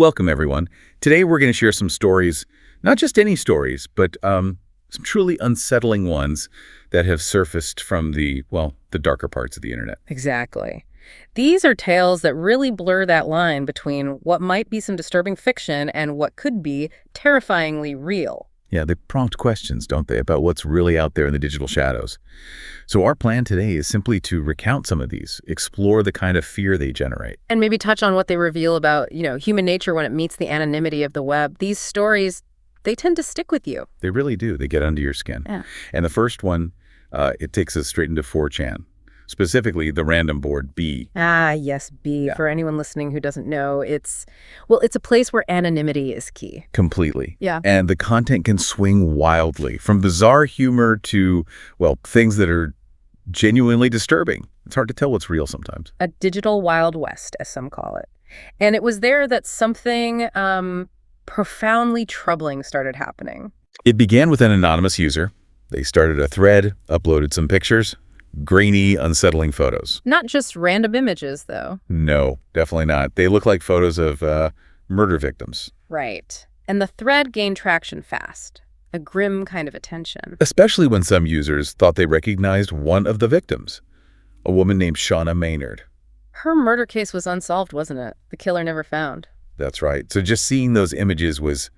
Welcome, everyone. Today we're going to share some stories, not just any stories, but some truly unsettling ones that have surfaced from the darker parts of the internet. Exactly. These are tales that really blur that line between what might be some disturbing fiction and what could be terrifyingly real. Yeah, they prompt questions, don't they, about what's really out there in the digital shadows. So our plan today is simply to recount some of these, explore the kind of fear they generate. And maybe touch on what they reveal about, human nature when it meets the anonymity of the web. These stories, they tend to stick with you. They really do. They get under your skin. Yeah. And the first one, it takes us straight into 4chan. Specifically, the random board B. Ah, yes, B. Yeah. For anyone listening who doesn't know, it's a place where anonymity is key. Completely. Yeah. And the content can swing wildly, from bizarre humor to, things that are genuinely disturbing. It's hard to tell what's real sometimes. A digital Wild West, as some call it. And it was there that something profoundly troubling started happening. It began with an anonymous user. They started a thread, uploaded some pictures, grainy, unsettling photos. Not just random images, though. No, definitely not. They look like photos of murder victims. Right. And the thread gained traction fast. A grim kind of attention. Especially when some users thought they recognized one of the victims, a woman named Shauna Maynard. Her murder case was unsolved, wasn't it? The killer never found. That's right. So just seeing those images was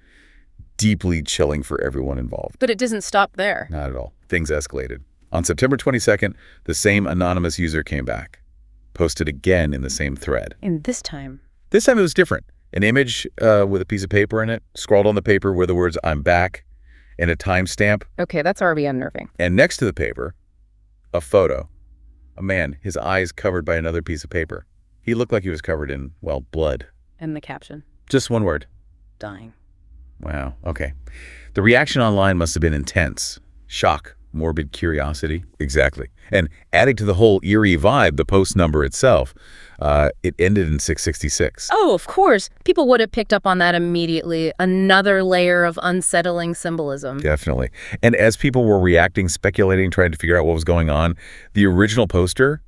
deeply chilling for everyone involved. But it didn't stop there. Not at all. Things escalated. On September 22nd, the same anonymous user came back, posted again in the same thread. And this time This time it was different. An image with a piece of paper in it, scrawled on the paper were the words, "I'm back," and a timestamp. Okay, that's already unnerving. And next to the paper, a photo. A man, his eyes covered by another piece of paper. He looked like he was covered in, blood. And the caption, Just one word. dying. Wow, okay. The reaction online must have been intense. Shock, morbid curiosity. Exactly. And adding to the whole eerie vibe, the post number itself, it ended in 666. Oh, of course. People would have picked up on that immediately. Another layer of unsettling symbolism. Definitely. And as people were reacting, speculating, trying to figure out what was going on, the original poster,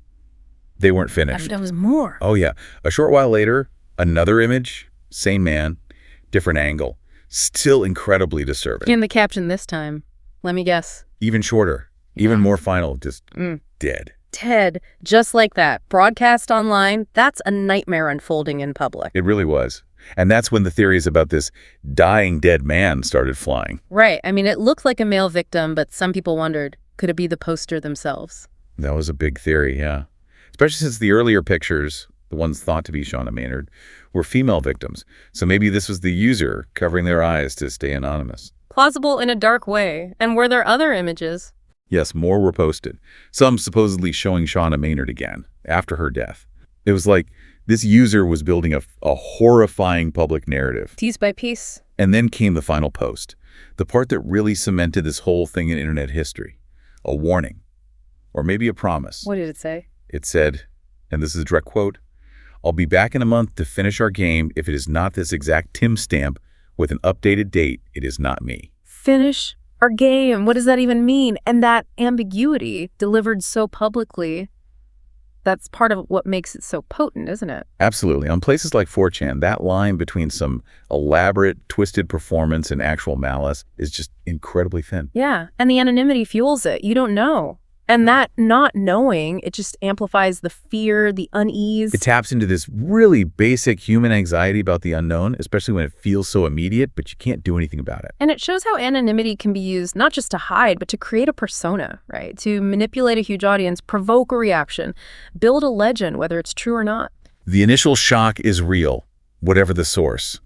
they weren't finished. There was more. Oh, yeah. A short while later, another image, same man, different angle. Still incredibly disturbing. And the caption this time, let me guess. Even shorter, even more final, just dead. Ted, just like that. Broadcast online, that's a nightmare unfolding in public. It really was. And that's when the theories about this dying dead man started flying. Right. I mean, it looked like a male victim, but some people wondered, could it be the poster themselves? That was a big theory, yeah. Especially since the earlier pictures, the ones thought to be Shauna Maynard, were female victims. So maybe this was the user covering their eyes to stay anonymous. Plausible in a dark way. And were there other images? Yes, more were posted, some supposedly showing Shauna Maynard again, after her death. It was like this user was building a horrifying public narrative. Piece by piece. And then came the final post, the part that really cemented this whole thing in internet history. A warning, or maybe a promise. What did it say? It said, and this is a direct quote, "I'll be back in a month to finish our game. If it is not this exact timestamp with an updated date, it is not me." Finish our game. What does that even mean? And that ambiguity delivered so publicly, that's part of what makes it so potent, isn't it? Absolutely. On places like 4chan, that line between some elaborate, twisted performance and actual malice is just incredibly thin. Yeah. And the anonymity fuels it. You don't know. And that not knowing, it just amplifies the fear, the unease. It taps into this really basic human anxiety about the unknown, especially when it feels so immediate, but you can't do anything about it. And it shows how anonymity can be used not just to hide, but to create a persona, right? To manipulate a huge audience, provoke a reaction, build a legend, whether it's true or not. The initial shock is real, whatever the source.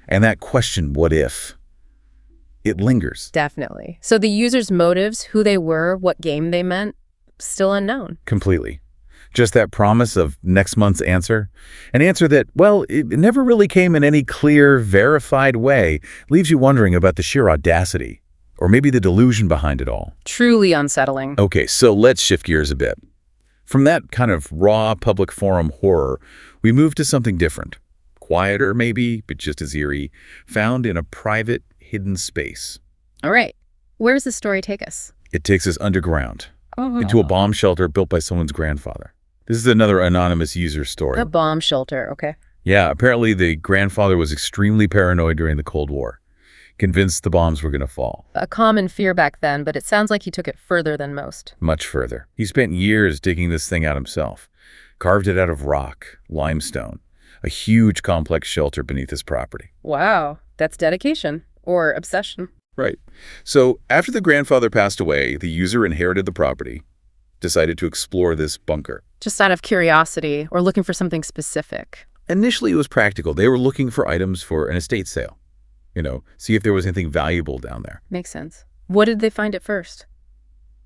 And that question, what if? It lingers. Definitely. So the user's motives, who they were, what game they meant, still unknown. Completely. Just that promise of next month's answer. An answer that, it never really came in any clear, verified way, leaves you wondering about the sheer audacity, or maybe the delusion behind it all. Truly unsettling. Okay, so let's shift gears a bit. From that kind of raw public forum horror, we move to something different. Quieter maybe, but just as eerie, found in a private, hidden space. All right. Where does this story take us? It takes us underground, into a bomb shelter built by someone's grandfather. This is another anonymous user story. A bomb shelter, okay. Yeah, apparently the grandfather was extremely paranoid during the Cold War, convinced the bombs were going to fall. A common fear back then, but it sounds like he took it further than most. Much further. He spent years digging this thing out himself, carved it out of rock, limestone, a huge complex shelter beneath his property. Wow, that's dedication or obsession. Right. So after the grandfather passed away, the user inherited the property, decided to explore this bunker. Just out of curiosity or looking for something specific. Initially, it was practical. They were looking for items for an estate sale. See if there was anything valuable down there. Makes sense. What did they find at first?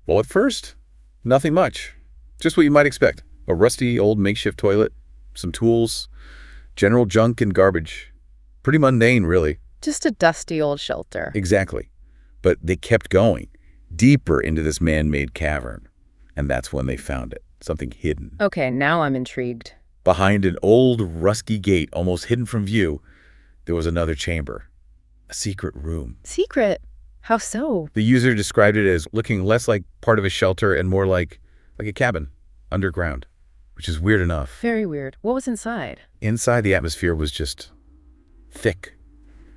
Well, at first, nothing much. Just what you might expect. A rusty old makeshift toilet, some tools, general junk and garbage. Pretty mundane, really. Just a dusty old shelter. Exactly. But they kept going, deeper into this man-made cavern. And that's when they found it. Something hidden. Okay, now I'm intrigued. Behind an old, rusty gate, almost hidden from view, there was another chamber. A secret room. Secret? How so? The user described it as looking less like part of a shelter and more like a cabin, underground, which is weird enough. Very weird. What was inside? Inside, the atmosphere was just thick,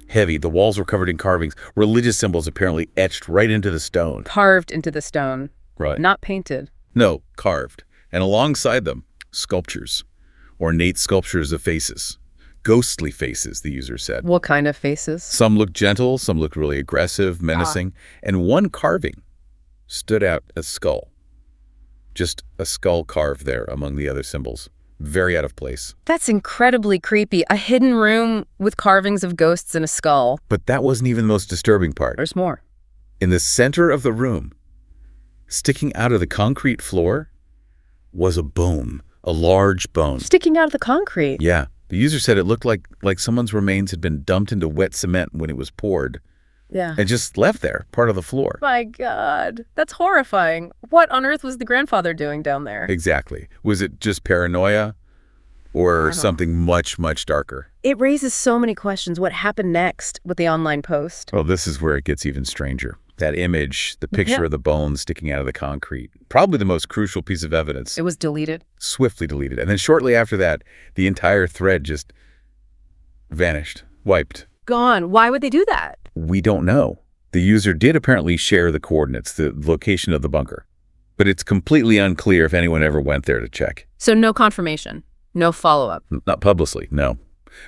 heavy. The walls were covered in carvings, religious symbols apparently etched right into the stone. Carved into the stone. Right. Not painted. No, carved. And alongside them, sculptures. Ornate sculptures of faces. Ghostly faces, the user said. What kind of faces? Some looked gentle, some looked really aggressive, menacing, and one carving stood out as skull. Just a skull carved there among the other symbols. Very out of place. That's incredibly creepy. A hidden room with carvings of ghosts and a skull. But that wasn't even the most disturbing part. There's more. In the center of the room, sticking out of the concrete floor, was a bone, a large bone. Sticking out of the concrete? Yeah. The user said it looked like someone's remains had been dumped into wet cement when it was poured. Yeah. And just left there, part of the floor. My God. That's horrifying. What on earth was the grandfather doing down there? Exactly. Was it just paranoia or something much, much darker? It raises so many questions. What happened next with the online post? Well, this is where it gets even stranger. That image, the picture of the bone sticking out of the concrete, probably the most crucial piece of evidence. It was deleted? Swiftly deleted. And then shortly after that, the entire thread just vanished, wiped. Gone. Why would they do that? We don't know. The user did apparently share the coordinates, the location of the bunker. But it's completely unclear if anyone ever went there to check. So no confirmation, no follow-up. Not publicly, no.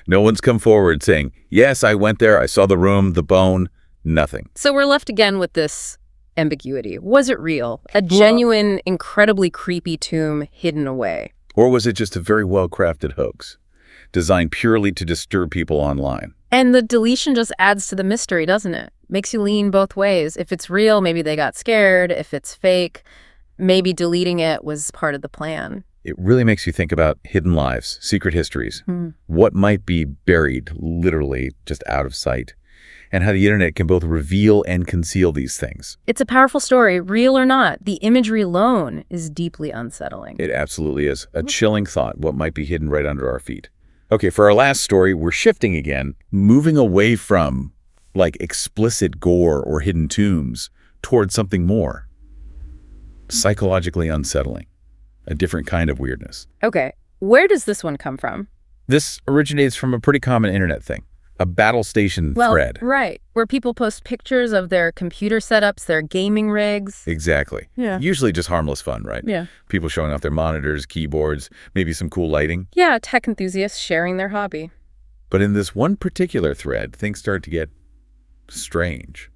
No one's come forward saying, yes, I went there, I saw the room, the bone, nothing. So we're left again with this ambiguity. Was it real? A genuine, incredibly creepy tomb hidden away? Or was it just a very well-crafted hoax, designed purely to disturb people online? And the deletion just adds to the mystery, doesn't it? Makes you lean both ways. If it's real, maybe they got scared. If it's fake, maybe deleting it was part of the plan. It really makes you think about hidden lives, secret histories, what might be buried, literally, just out of sight, and how the internet can both reveal and conceal these things. It's a powerful story, real or not. The imagery alone is deeply unsettling. It absolutely is. A chilling thought, what might be hidden right under our feet. Okay, for our last story, we're shifting again, moving away from, explicit gore or hidden tombs towards something more psychologically unsettling, a different kind of weirdness. Okay, where does this one come from? This originates from a pretty common internet thing, a battle station thread. Right, where people post pictures of their computer setups, their gaming rigs. Exactly. Yeah. Usually just harmless fun, right? Yeah. People showing off their monitors, keyboards, maybe some cool lighting. Yeah, tech enthusiasts sharing their hobby. But in this one particular thread, things started to get strange.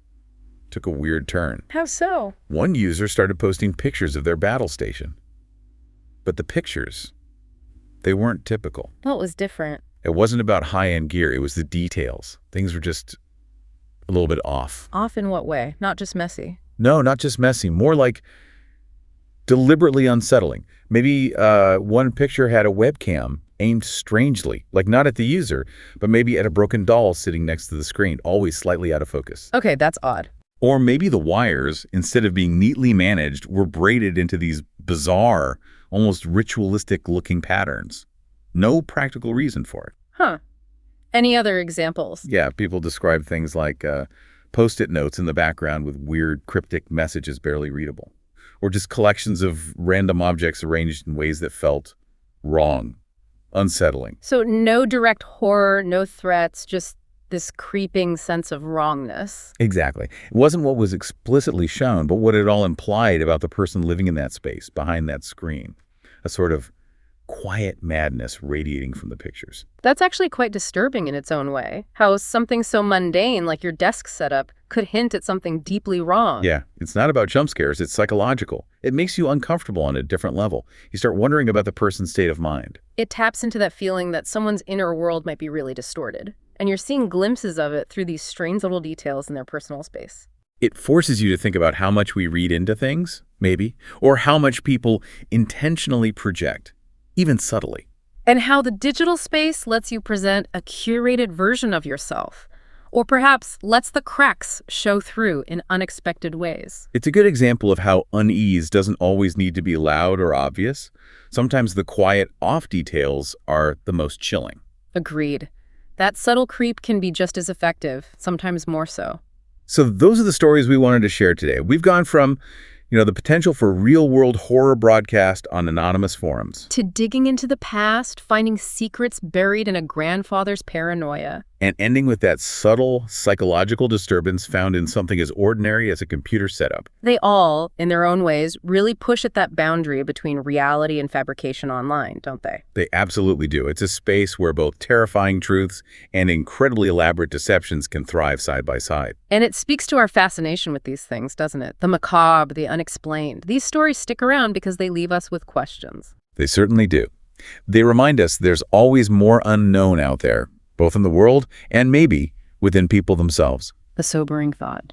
Took a weird turn. How so? One user started posting pictures of their battle station. But the pictures, they weren't typical. What was different? It wasn't about high-end gear. It was the details. Things were just a little bit off. Off in what way? Not just messy. No, not just messy. More like deliberately unsettling. Maybe one picture had a webcam aimed strangely, like not at the user, but maybe at a broken doll sitting next to the screen, always slightly out of focus. Okay, that's odd. Or maybe the wires, instead of being neatly managed, were braided into these bizarre, almost ritualistic-looking patterns. No practical reason for it. Huh. Any other examples? Yeah, people describe things like Post-it notes in the background with weird, cryptic messages barely readable. Or just collections of random objects arranged in ways that felt wrong, unsettling. So no direct horror, no threats, just this creeping sense of wrongness. Exactly. It wasn't what was explicitly shown, but what it all implied about the person living in that space, behind that screen. A sort of quiet madness radiating from the pictures. That's actually quite disturbing in its own way. How something so mundane like your desk setup could hint at something deeply wrong. Yeah, it's not about jump scares, it's psychological. It makes you uncomfortable on a different level. You start wondering about the person's state of mind. It taps into that feeling that someone's inner world might be really distorted. And you're seeing glimpses of it through these strange little details in their personal space. It forces you to think about how much we read into things, maybe, or how much people intentionally project, even subtly. And how the digital space lets you present a curated version of yourself, or perhaps lets the cracks show through in unexpected ways. It's a good example of how unease doesn't always need to be loud or obvious. Sometimes the quiet off details are the most chilling. Agreed. That subtle creep can be just as effective, sometimes more so. So those are the stories we wanted to share today. We've gone from, the potential for real-world horror broadcast on anonymous forums, To digging into the past, finding secrets buried in a grandfather's paranoia. and ending with that subtle psychological disturbance found in something as ordinary as a computer setup. They all, in their own ways, really push at that boundary between reality and fabrication online, don't they? They absolutely do. It's a space where both terrifying truths and incredibly elaborate deceptions can thrive side by side. And it speaks to our fascination with these things, doesn't it? The macabre, the unexplained. These stories stick around because they leave us with questions. They certainly do. They remind us there's always more unknown out there, both in the world and maybe within people themselves. A sobering thought.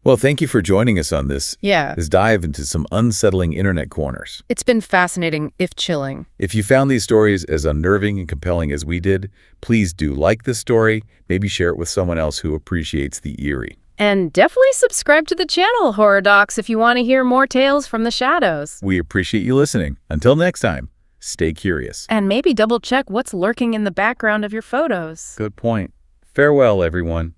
Well, thank you for joining us on this Yeah. dive into some unsettling internet corners. It's been fascinating, if chilling. If you found these stories as unnerving and compelling as we did, please do like this story, maybe share it with someone else who appreciates the eerie. And definitely subscribe to the channel, Horror Docs, if you want to hear more tales from the shadows. We appreciate you listening. Until next time, stay curious. And maybe double check what's lurking in the background of your photos. Good point. Farewell, everyone.